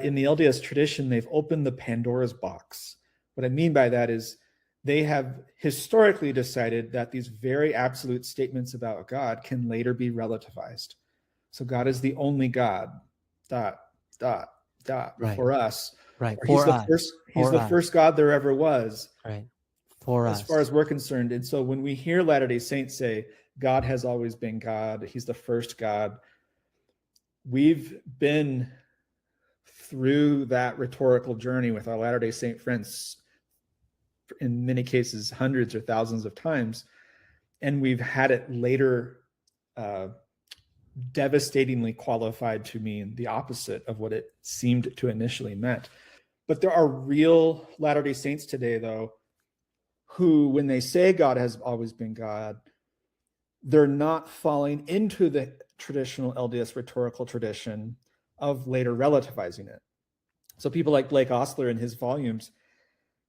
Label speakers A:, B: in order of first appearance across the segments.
A: in the LDS tradition, they've opened the Pandora's box. What I mean by that is they have historically decided that these very absolute statements about God can later be relativized. So God is the only God, dot, dot, dot,
B: Right.
A: for us.
B: Right.
A: Or
B: For
A: he's
B: us.
A: the first God there ever was.
B: Right. For
A: as
B: us.
A: far as we're concerned. And so when we hear Latter-day Saints say, God has always been God, he's the first God, we've been through that rhetorical journey with our Latter-day Saint friends, in many cases, hundreds or thousands of times. And we've had it later devastatingly qualified to mean the opposite of what it seemed to initially meant. But there are real Latter-day Saints today, though, who, when they say God has always been God, they're not falling into the traditional LDS rhetorical tradition of later relativizing it. So people like Blake Ostler in his volumes,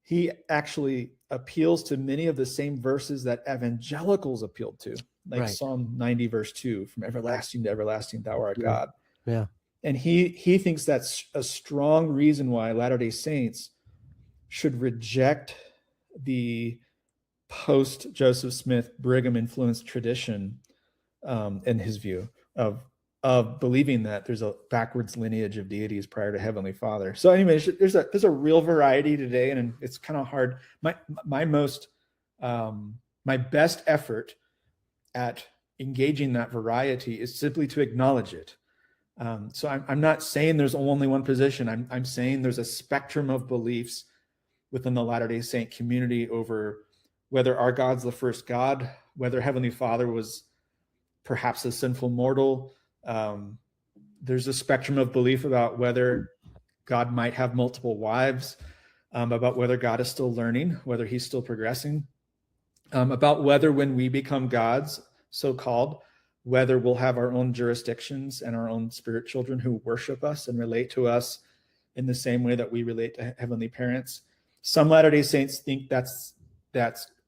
A: he actually appeals to many of the same verses that evangelicals appealed to, like Psalm 90, verse 2, from everlasting to everlasting, thou art God.
B: Yeah.
A: And he thinks that's a strong reason why Latter-day Saints should reject the post-Joseph Smith Brigham influenced tradition, in his view, of believing that there's a backwards lineage of deities prior to Heavenly Father. So anyway, there's a real variety today, and it's kind of hard. My best effort at engaging that variety is simply to acknowledge it. So I'm not saying there's only one position. I'm saying there's a spectrum of beliefs within the Latter-day Saint community over whether our God's the first God, whether Heavenly Father was perhaps a sinful mortal. There's a spectrum of belief about whether God might have multiple wives, about whether God is still learning, whether he's still progressing, about whether when we become gods, so-called, whether we'll have our own jurisdictions and our own spirit children who worship us and relate to us in the same way that we relate to heavenly parents. Some Latter-day Saints think that's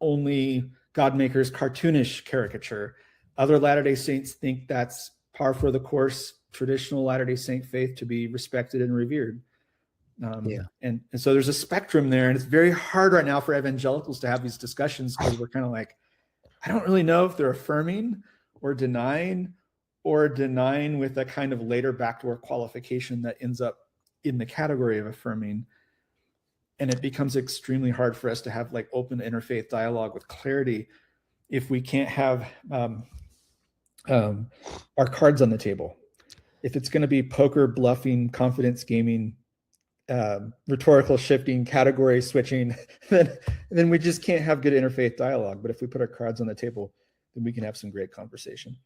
A: only Godmaker's cartoonish caricature. Other Latter-day Saints think that's par for the course traditional Latter-day Saint faith to be respected and revered. And so there's a spectrum there, and it's very hard right now for evangelicals to have these discussions because we're kind of like, I don't really know if they're affirming or denying with a kind of later backdoor qualification that ends up in the category of affirming. And it becomes extremely hard for us to have like open interfaith dialogue with clarity if we can't have our cards on the table. If it's going to be poker, bluffing, confidence gaming, rhetorical shifting, category switching, then we just can't have good interfaith dialogue. But if we put our cards on the table, then we can have some great conversation.